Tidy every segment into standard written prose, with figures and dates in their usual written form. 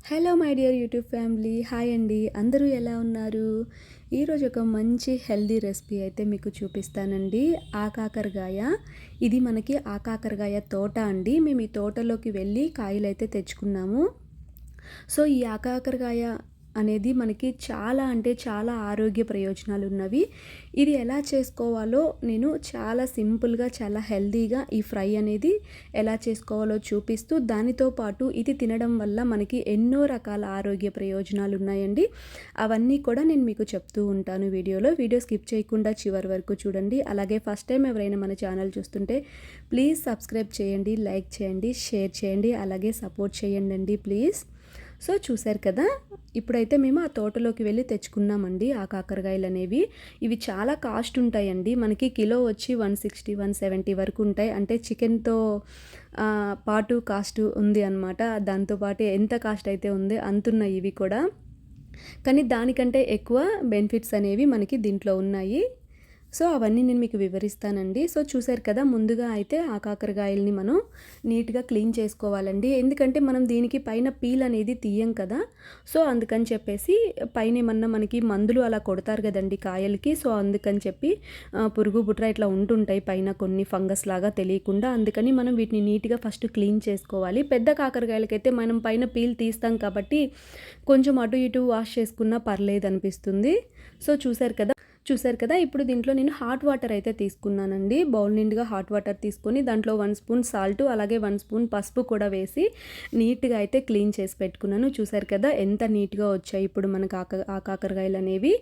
Hello my dear YouTube family, hi అండి. అందరూ ఎలా ఉన్నారు? ఈరోజు ఒక మంచి హెల్దీ రెసిపీ అయితే మీకు చూపిస్తానండి. ఆకాకరకాయ. ఇది మనకి ఆకాకరకాయ తోట అండి. మేము ఈ తోటలోకి వెళ్ళి కాయలైతే తెచ్చుకున్నాము. సో ఈ ఆకాకరకాయ అనేది మనకి చాలా అంటే చాలా ఆరోగ్య ప్రయోజనాలు ఉన్నవి. ఇది ఎలా చేసుకోవాలో నేను చాలా సింపుల్గా, చాలా హెల్దీగా ఈ ఫ్రై అనేది ఎలా చేసుకోవాలో చూపిస్తూ, దానితో పాటు ఇది తినడం వల్ల మనకి ఎన్నో రకాల ఆరోగ్య ప్రయోజనాలు ఉన్నాయండి. అవన్నీ కూడా నేను మీకు చెప్తూ ఉంటాను వీడియోలో. వీడియో స్కిప్ చేయకుండా చివరి వరకు చూడండి. అలాగే ఫస్ట్ టైం ఎవరైనా మన ఛానల్ చూస్తుంటే ప్లీజ్ సబ్స్క్రైబ్ చేయండి, లైక్ చేయండి, షేర్ చేయండి, అలాగే సపోర్ట్ చేయండి ప్లీజ్. సో చూశారు కదా, ఇప్పుడైతే మేము ఆ తోటలోకి వెళ్ళి తెచ్చుకున్నామండి ఆ కాకరకాయలు అనేవి. ఇవి చాలా కాస్ట్ ఉంటాయండి. మనకి కిలో వచ్చి 160, 170 వరకు ఉంటాయి. అంటే చికెన్తో పాటు కాస్ట్ ఉంది అనమాట. దాంతోపాటు ఎంత కాస్ట్ అయితే ఉంది అంతున్నాయి ఇవి కూడా. కానీ దానికంటే ఎక్కువ బెనిఫిట్స్ అనేవి మనకి దీంట్లో ఉన్నాయి. సో అవన్నీ నేను మీకు వివరిస్తానండి. సో చూసారు కదా, ముందుగా అయితే ఆ కాకరకాయల్ని మనం నీట్గా క్లీన్ చేసుకోవాలండి. ఎందుకంటే మనం దీనికి పైన పీల్ అనేది తీయం కదా. సో అందుకని చెప్పేసి పైన ఏమన్నా మనకి మందులు అలా కొడతారు కదండి కాయలకి. సో అందుకని చెప్పి పురుగు బుట్ర ఇట్లా ఉంటుంటాయి పైన కొన్ని ఫంగస్ లాగా తెలియకుండా. అందుకని మనం వీటిని నీట్గా ఫస్ట్ క్లీన్ చేసుకోవాలి. పెద్ద కాకరకాయలకైతే మనం పైన పీల్ తీస్తాం కాబట్టి కొంచెం అటు ఇటు వాష్ చేసుకున్నా పర్లేదు అనిపిస్తుంది. సో చూసారు కదా, ఇప్పుడు దీంట్లో నేను హాట్ వాటర్ అయితే తీసుకున్నానండి. బౌల్ నిండుగా హాట్ వాటర్ తీసుకొని దాంట్లో 1 స్పూన్ సాల్ట్, అలాగే 1 స్పూన్ పసుపు కూడా వేసి నీట్గా అయితే క్లీన్ చేసి పెట్టుకున్నాను. చూసారు కదా ఎంత నీట్గా వచ్చాయి ఇప్పుడు మనకు ఆ కాకరకాయలు అనేవి.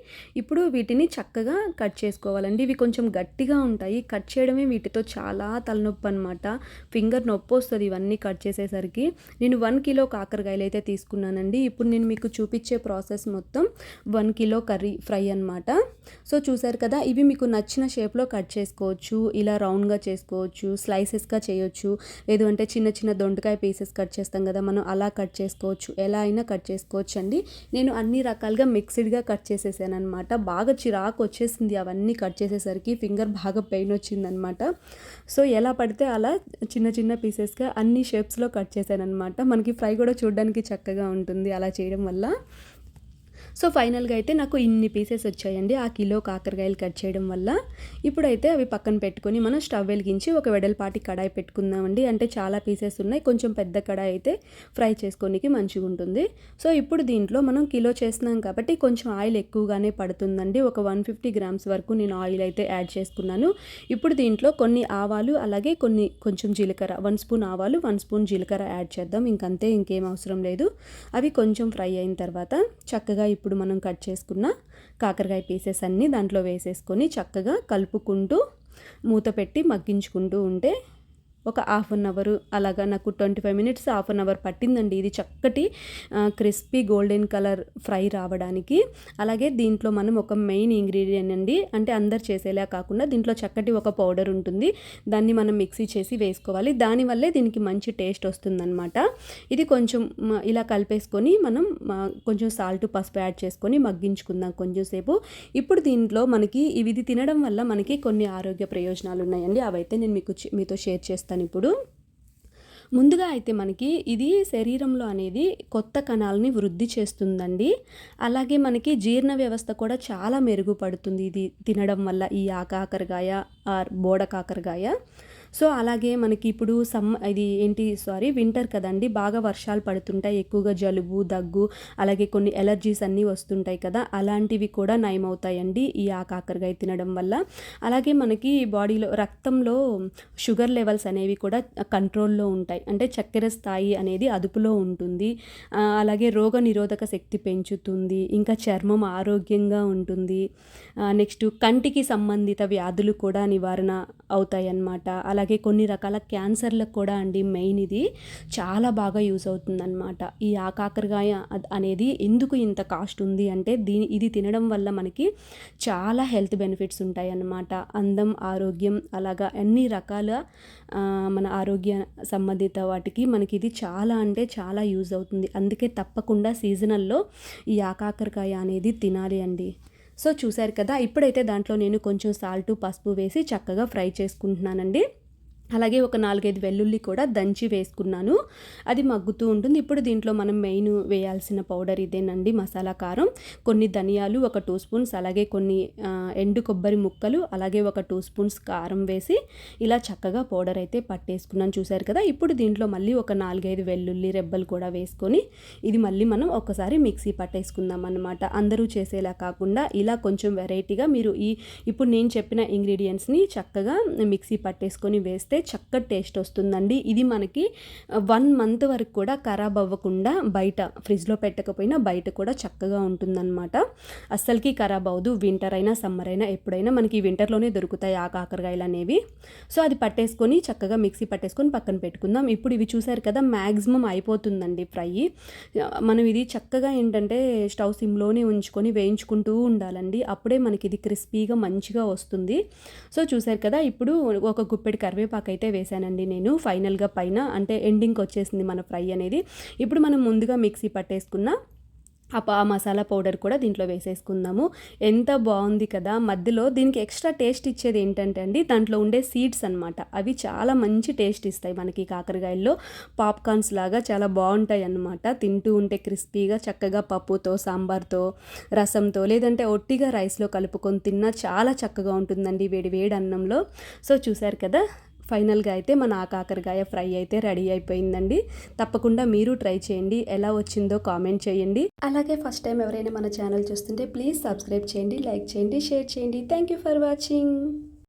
ఇప్పుడు వీటిని చక్కగా కట్ చేసుకోవాలండి. ఇవి కొంచెం గట్టిగా ఉంటాయి. కట్ చేయడమే వీటితో చాలా తలనొప్పి అనమాట. ఫింగర్ నొప్పి వస్తుంది ఇవన్నీ కట్ చేసేసరికి. నేను 1 కిలో కాకరకాయలు అయితే తీసుకున్నానండి. ఇప్పుడు నేను మీకు చూపించే ప్రాసెస్ మొత్తం 1 కిలో కర్రీ ఫ్రై అనమాట. సో చూసారు కదా, ఇవి మీకు నచ్చిన షేప్లో కట్ చేసుకోవచ్చు. ఇలా రౌండ్గా చేసుకోవచ్చు, స్లైసెస్గా చేయొచ్చు, లేదు అంటే చిన్న చిన్న దొండకాయ పీసెస్ కట్ చేస్తాం కదా మనం, అలా కట్ చేసుకోవచ్చు. ఎలా అయినా కట్ చేసుకోవచ్చు అండి. నేను అన్ని రకాలుగా మిక్స్డ్గా కట్ చేసేసాను అనమాట. బాగా చిరాకు వచ్చేసింది అవన్నీ కట్ చేసేసరికి. ఫింగర్ బాగా పెయిన్ వచ్చిందనమాట. సో ఎలా పడితే అలా చిన్న చిన్న పీసెస్గా అన్ని షేప్స్లో కట్ చేశాను అనమాట. మనకి ఫ్రై కూడా చూడడానికి చక్కగా ఉంటుంది అలా చేయడం వల్ల. సో ఫైనల్గా అయితే నాకు ఇన్ని పీసెస్ వచ్చాయండి ఆ కిలో కాకరకాయలు కట్ చేయడం వల్ల. ఇప్పుడైతే అవి పక్కన పెట్టుకొని మనం స్టవ్ వెలిగించి ఒక వెడల్పాటి కడాయి పెట్టుకుందామండి. అంటే చాలా పీసెస్ ఉన్నాయి, కొంచెం పెద్ద కడాయి అయితే ఫ్రై చేసుకోనికి మంచిగా ఉంటుంది. సో ఇప్పుడు దీంట్లో మనం కిలో చేస్తున్నాం కాబట్టి కొంచెం ఆయిల్ ఎక్కువగానే పడుతుందండి. ఒక 150 గ్రామ్స్ వరకు నేను ఆయిల్ అయితే యాడ్ చేసుకున్నాను. ఇప్పుడు దీంట్లో కొన్ని ఆవాలు, అలాగే కొంచెం జీలకర్ర, 1 స్పూన్ ఆవాలు, 1 స్పూన్ జీలకర్ర యాడ్ చేద్దాం. ఇంకంతే, ఇంకేం అవసరం లేదు. అవి కొంచెం ఫ్రై అయిన తర్వాత చక్కగా ఇప్పుడు మనం కట్ చేసుకున్న కాకరకాయ పీసెస్ అన్నీ దాంట్లో వేసేసుకొని చక్కగా కలుపుకుంటూ మూత పెట్టి మగ్గించుకుంటూ ఉంటే ఒక 1/2 అవర్ అలాగా, నాకు 25 మినిట్స్ 1/2 అవర్ పట్టిందండి ఇది చక్కటి క్రిస్పీ గోల్డెన్ కలర్ ఫ్రై రావడానికి. అలాగే దీంట్లో మనం ఒక మెయిన్ ఇంగ్రీడియంట్ అండి, అంటే అందరు చేసేలా కాకుండా దీంట్లో చక్కటి ఒక పౌడర్ ఉంటుంది. దాన్ని మనం మిక్సీ చేసి వేసుకోవాలి. దానివల్లే దీనికి మంచి టేస్ట్ వస్తుందన్నమాట. ఇది కొంచెం ఇలా కలిపేసుకొని మనం కొంచెం సాల్ట్, పసుపు యాడ్ చేసుకొని మగ్గించుకుందాం కొంచెం సేపు. ఇప్పుడు దీంట్లో మనకి ఇది తినడం వల్ల మనకి కొన్ని ఆరోగ్య ప్రయోజనాలు ఉన్నాయండి. అవైతే నేను మీతో షేర్ చేస్తాను. ఇప్పుడు ముందుగా అయితే మనకి ఇది శరీరంలో అనేది కొత్త కణాలని వృద్ధి చేస్తుందండి. అలాగే మనకి జీర్ణ వ్యవస్థ కూడా చాలా మెరుగుపడుతుంది ఇది తినడం వల్ల, ఈ ఆకాకరకాయ బోడ కాకరకాయ. సో అలాగే మనకి ఇప్పుడు వింటర్ కదండి, బాగా వర్షాలు పడుతుంటాయి, ఎక్కువగా జలుబు, దగ్గు, అలాగే కొన్ని ఎలర్జీస్ అన్నీ వస్తుంటాయి కదా, అలాంటివి కూడా నయమవుతాయండి ఈ కాకరకాయ తినడం వల్ల. అలాగే మనకి బాడీలో రక్తంలో షుగర్ లెవెల్స్ అనేవి కూడా కంట్రోల్లో ఉంటాయి, అంటే చక్కెర స్థాయి అనేది అదుపులో ఉంటుంది. అలాగే రోగ నిరోధక శక్తి పెంచుతుంది, ఇంకా చర్మం ఆరోగ్యంగా ఉంటుంది. నెక్స్ట్ కంటికి సంబంధిత వ్యాధులు కూడా నివారణ అవుతాయి అన్నమాట. అలాగే కొన్ని రకాల క్యాన్సర్లకు కూడా అండి మెయిన్ ఇది చాలా బాగా యూజ్ అవుతుందన్నమాట. ఈ కాకరకాయ అనేది ఎందుకు ఇంత కాస్ట్ ఉంది అంటే ఇది తినడం వల్ల మనకి చాలా హెల్త్ బెనిఫిట్స్ ఉంటాయి అన్నమాట. అందం, ఆరోగ్యం, అలాగా అన్ని రకాల మన ఆరోగ్య సంబంధిత వాటికి మనకి ఇది చాలా అంటే చాలా యూజ్ అవుతుంది. అందుకే తప్పకుండా సీజనల్లో ఈ కాకరకాయ అనేది తినాలి అండి. సో చూసారు కదా, ఇప్పుడైతే దాంట్లో నేను కొంచెం సాల్ట్, పసుపు వేసి చక్కగా ఫ్రై చేసుకుంటున్నానండి. అలాగే ఒక 4, 5 వెల్లుల్లి కూడా దంచి వేసుకున్నాను. అది మగ్గుతూ ఉంటుంది. ఇప్పుడు దీంట్లో మనం మెయిన్ వేయాల్సిన పౌడర్ ఇదేనండి, మసాలా కారం. కొన్ని ధనియాలు, ఒక 2 స్పూన్స్, అలాగే కొన్ని ఎండు కొబ్బరి ముక్కలు, అలాగే ఒక 2 స్పూన్స్ కారం వేసి ఇలా చక్కగా పౌడర్ అయితే పట్టేసుకున్నాను. చూసారు కదా. ఇప్పుడు దీంట్లో మళ్ళీ ఒక 4, 5 వెల్లుల్లి రెబ్బలు కూడా వేసుకొని ఇది మళ్ళీ మనం ఒకసారి మిక్సీ పట్టేసుకుందాం అన్నమాట. అందరూ చేసేలా కాకుండా ఇలా కొంచెం వెరైటీగా మీరు ఇప్పుడు నేను చెప్పిన ఇంగ్రీడియంట్స్ని చక్కగా మిక్సీ పట్టేసుకొని వేస్తే చక్కటి టేస్ట్ వస్తుందండి. ఇది మనకి 1 మంత్ వరకు కూడా ఖరాబ్ అవ్వకుండా బయట ఫ్రిడ్జ్లో పెట్టకపోయినా బయట కూడా చక్కగా ఉంటుందన్నమాట. అస్సలకి ఖరాబ్ అవ్వదు. వింటర్ అయినా సమ్మర్ అయినా ఎప్పుడైనా మనకి వింటర్లోనే దొరుకుతాయి ఆ కాకరకాయలు అనేవి. సో అది పట్టేసుకొని చక్కగా మిక్సీ పట్టేసుకొని పక్కన పెట్టుకుందాం. ఇప్పుడు ఇవి చూసారు కదా, మ్యాక్సిమం అయిపోతుందండి ఫ్రై. మనం ఇది చక్కగా ఏంటంటే స్టవ్ సిమ్లోనే ఉంచుకొని వేయించుకుంటూ ఉండాలండి. అప్పుడే మనకి ఇది క్రిస్పీగా మంచిగా వస్తుంది. సో చూసారు కదా, ఇప్పుడు ఒక గుప్పెడి కరివేపాకు అయితే వేసానండి నేను ఫైనల్గా పైన, అంటే ఎండింగ్కి వచ్చేసింది మన ఫ్రై అనేది. ఇప్పుడు మనం ముందుగా మిక్సీ పట్టేసుకున్న ఆ మసాలా పౌడర్ కూడా దీంట్లో వేసేసుకుందాము. ఎంత బాగుంది కదా. మధ్యలో దీనికి ఎక్స్ట్రా టేస్ట్ ఇచ్చేది ఏంటంటే అండి, దాంట్లో ఉండే సీడ్స్ అనమాట. అవి చాలా మంచి టేస్ట్ ఇస్తాయి మనకి కాకరకాయల్లో. పాప్కార్న్స్ లాగా చాలా బాగుంటాయి అన్నమాట. తింటూ ఉంటే క్రిస్పీగా చక్కగా పప్పుతో, సాంబార్తో, రసంతో, లేదంటే ఒట్టిగా రైస్లో కలుపుకొని తిన్నా చాలా చక్కగా ఉంటుందండి వేడి వేడి అన్నంలో. సో చూసారు కదా, ఫైనల్గా అయితే మన కాకరకాయ ఫ్రై అయితే రెడీ అయిపోయిందండి. తప్పకుండా మీరు ట్రై చేయండి. ఎలా వచ్చిందో కామెంట్ చేయండి. అలాగే ఫస్ట్ టైం ఎవరైనా మన ఛానల్ చూస్తుంటే ప్లీజ్ సబ్స్క్రైబ్ చేయండి, లైక్ చేయండి, షేర్ చేయండి. Thank you for watching.